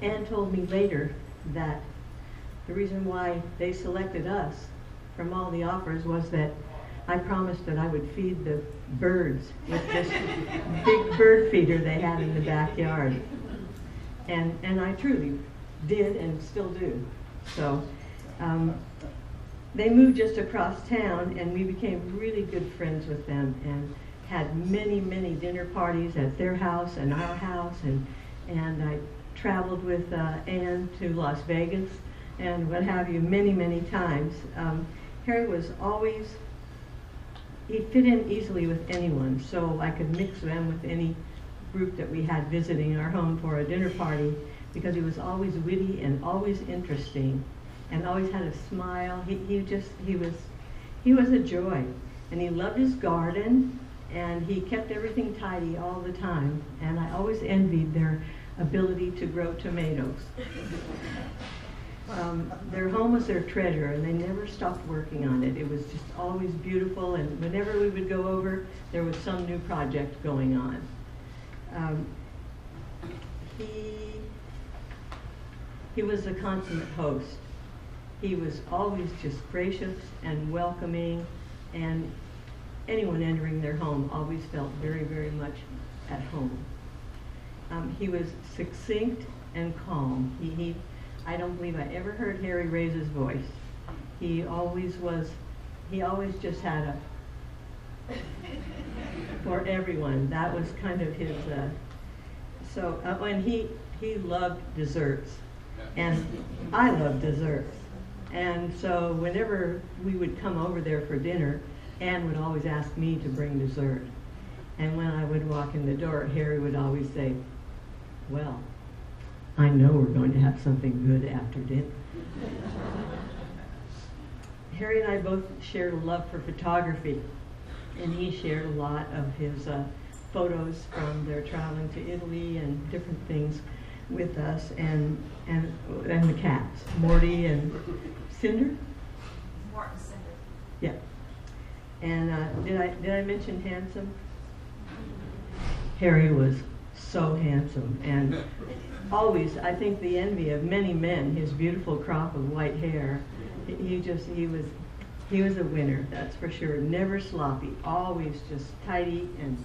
Ann told me later that the reason why they selected us from all the offers was that I promised that I would feed the birds with this big bird feeder they had in the backyard. And I truly did and still do. So they moved just across town, and we became really good friends with them and had many, many dinner parties at their house and our house, and I traveled with Ann to Las Vegas and what have you many, many times. Harry was always, he fit in easily with anyone, so I could mix them with any group that we had visiting our home for a dinner party, because he was always witty and always interesting and always had a smile. He was a joy, and he loved his garden, and he kept everything tidy all the time, and I always envied their ability to grow tomatoes. Their home was their treasure, and they never stopped working on it. It was just always beautiful, and whenever we would go over, there was some new project going on. He was a consummate host. He was always just gracious and welcoming, and anyone entering their home always felt very, very much at home. He was succinct and calm. I don't believe I ever heard Harry raise his voice. He always just had a, for everyone. That was kind of his, and he loved desserts, and I love desserts. And so whenever we would come over there for dinner, Ann would always ask me to bring dessert. And when I would walk in the door, Harry would always say, "Well, I know we're going to have something good after dinner." Harry and I both shared a love for photography, and he shared a lot of his photos from their traveling to Italy and different things with us, and the cats, Morty and Cinder. Morton Cinder. Yeah. And did I mention handsome? Harry was so handsome, and always, I think, the envy of many men. His beautiful crop of white hair. He was a winner, that's for sure. Never sloppy, always just tidy and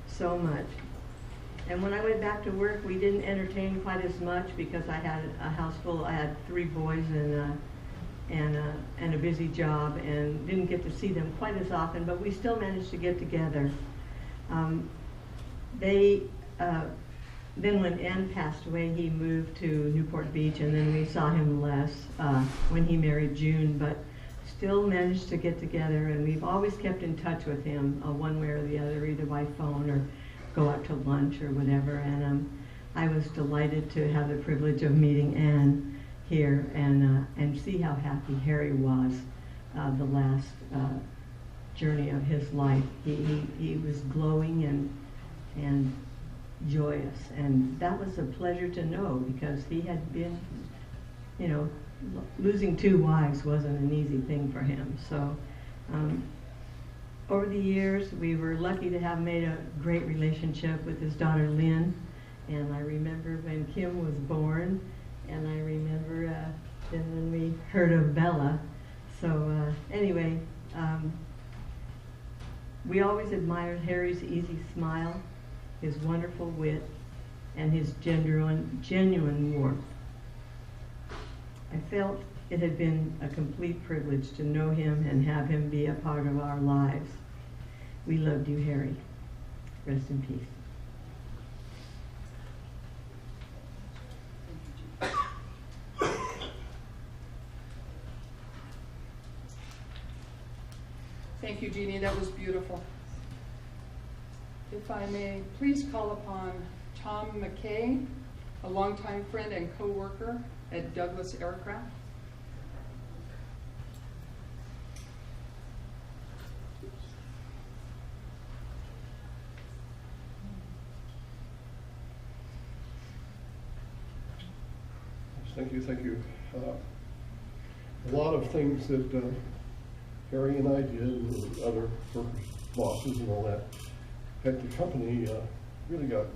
so much. And when I went back to work, we didn't entertain quite as much because I had a house full. I had 3 boys and a busy job, and didn't get to see them quite as often. But we still managed to get together. Then when Ann passed away, he moved to Newport Beach, and then we saw him less when he married June, but still managed to get together, and we've always kept in touch with him one way or the other, either by phone or go out to lunch or whatever. And I was delighted to have the privilege of meeting Ann here and see how happy Harry was the last journey of his life. He was glowing and joyous, and that was a pleasure to know, because he had been, losing 2 wives wasn't an easy thing for him. So over the years, we were lucky to have made a great relationship with his daughter Lynn, and I remember when Kim was born, and I remember then when we heard of Bella. So anyway, we always admired Harry's easy smile, his wonderful wit, and his genuine warmth. I felt it had been a complete privilege to know him and have him be a part of our lives. We loved you, Harry. Rest in peace. Thank you, Jeannie. That was beautiful. If I may, please call upon Tom McKay, a longtime friend and co-worker at Douglas Aircraft. Thank you. A lot of things that Harry and I did, and other workers, bosses and all that, at the company really got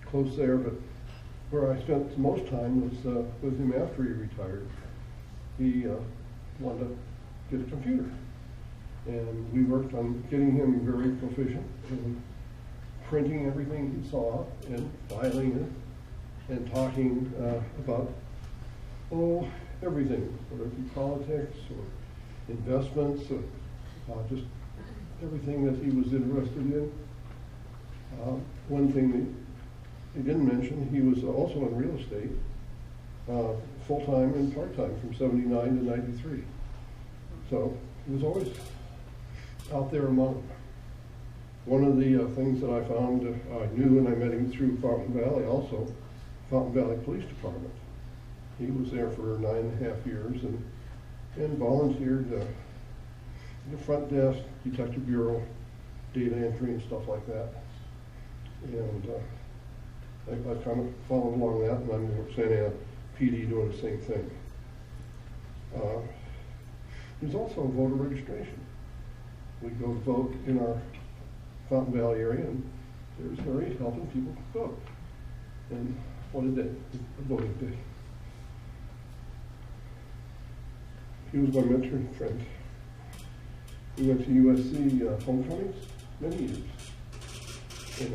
close there, but where I spent the most time was with him after he retired. He wanted to get a computer. And we worked on getting him very proficient in printing everything he saw and filing it and talking about, everything, whether it be politics or investments, or just everything that he was interested in. One thing that he didn't mention, he was also in real estate, full-time and part-time from 79 to 93. So he was always out there among them. One of the things that I found, I knew when I met him through Fountain Valley also, Fountain Valley Police Department. He was there for 9.5 years and volunteered the front desk, detective bureau, data entry and stuff like that. And I've kind of followed along that, and I'm sending a PD doing the same thing. There's also voter registration. We go vote in our Fountain Valley area, and there's Harry helping people vote. And what a day, a voting day. He was my mentor and friend. We went to USC homecomings many years, and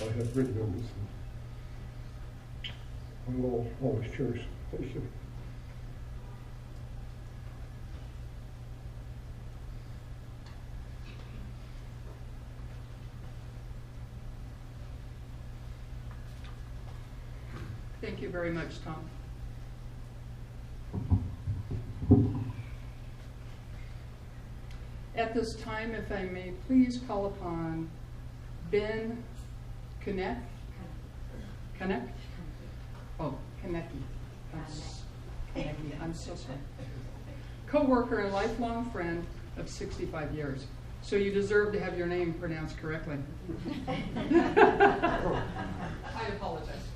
I have great memories. I will always cherish. Thank you. Thank you very much, Tom. At this time, if I may please call upon Ben Connect? Oh, Konecki. I'm so sorry. Co-worker and lifelong friend of 65 years. So you deserve to have your name pronounced correctly. I apologize.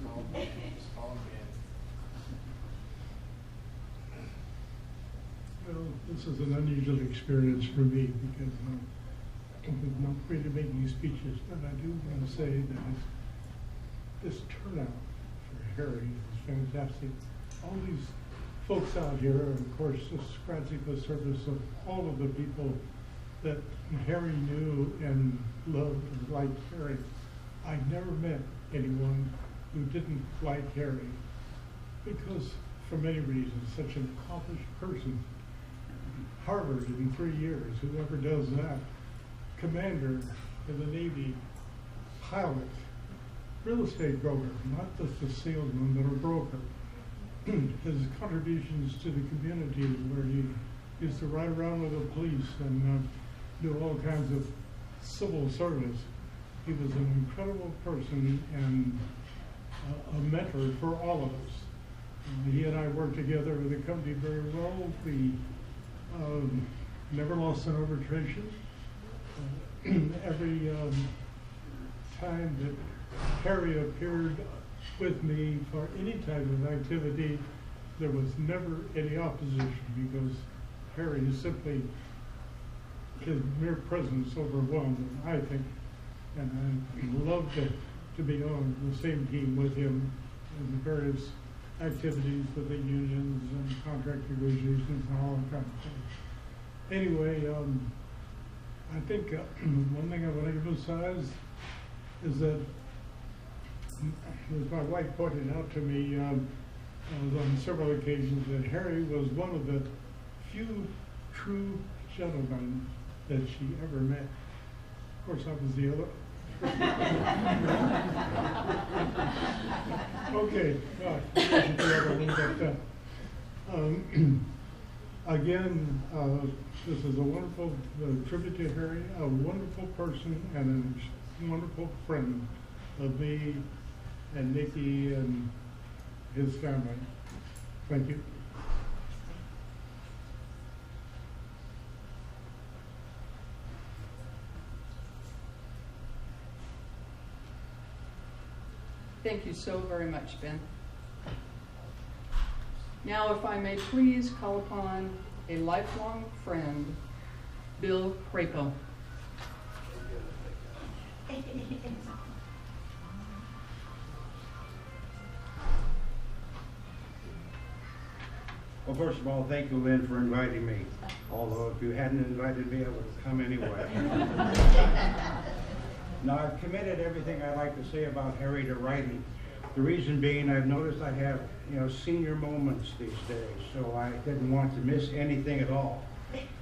Well, this is an unusual experience for me because I'm not really making speeches, but I do want to say that this turnout for Harry is fantastic. All these folks out here, and of course, this scratching the surface of all of the people that Harry knew and loved and liked Harry. I never met anyone who didn't like Harry because, for many reasons, such an accomplished person. Harvard in 3 years, whoever does that. Commander in the Navy, pilot, real estate broker, not just a salesman, but a broker. His contributions to the community, where he used to ride around with the police and do all kinds of civil service. He was an incredible person and a mentor for all of us. He and I worked together with the company very well. We never lost an arbitration. Every time that Harry appeared with me for any type of activity, there was never any opposition because Harry is simply, his mere presence overwhelmed him, I think. And I love to be on the same team with him in the various activities with the unions and contract negotiations and all that kind of thing. Anyway, I think one thing I want to emphasize is that, as my wife pointed out to me on several occasions, that Harry was one of the few true gentlemen that she ever met. Of course, I was the other. Okay, I should do that a little bit. Again, this is a wonderful tribute to Harry, a wonderful person and a wonderful friend of me and Nikki and his family. Thank you. Thank you so very much, Ben. Now, if I may please call upon a lifelong friend, Bill Crapo. Well, first of all, thank you, Lynn, for inviting me. Although if you hadn't invited me, I would have come anyway. Now, I've committed everything I like to say about Harry to writing. The reason being, I've noticed I have, senior moments these days, so I didn't want to miss anything at all.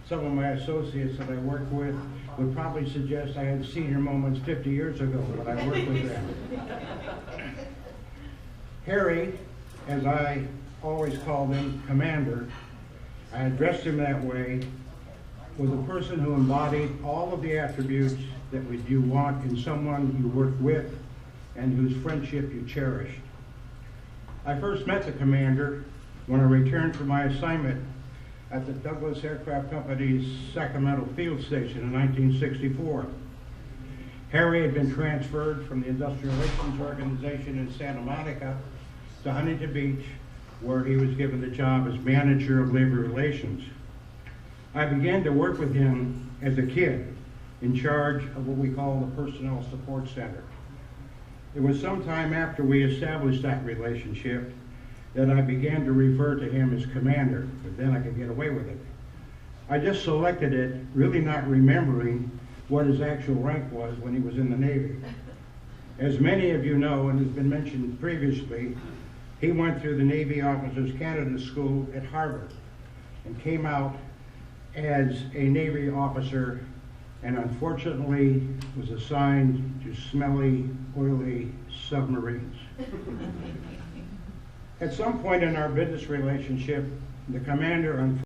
Some of my associates that I work with would probably suggest I had senior moments 50 years ago when I worked with them. Harry, as I always called him, Commander, I addressed him that way, was a person who embodied all of the attributes that you want in someone you work with and whose friendship you cherished. I first met the Commander when I returned from my assignment at the Douglas Aircraft Company's Sacramento Field Station in 1964. Harry had been transferred from the Industrial Relations Organization in Santa Monica to Huntington Beach, where he was given the job as Manager of Labor Relations. I began to work with him as a kid in charge of what we call the Personnel Support Center. It was sometime after we established that relationship that I began to refer to him as Commander, but then I could get away with it. I just selected it, really not remembering what his actual rank was when he was in the Navy. As many of you know, and has been mentioned previously, he went through the Navy Officers Canada School at Harvard and came out as a Navy officer, and unfortunately was assigned to smelly, oily submarines. At some point in our business relationship, the Commander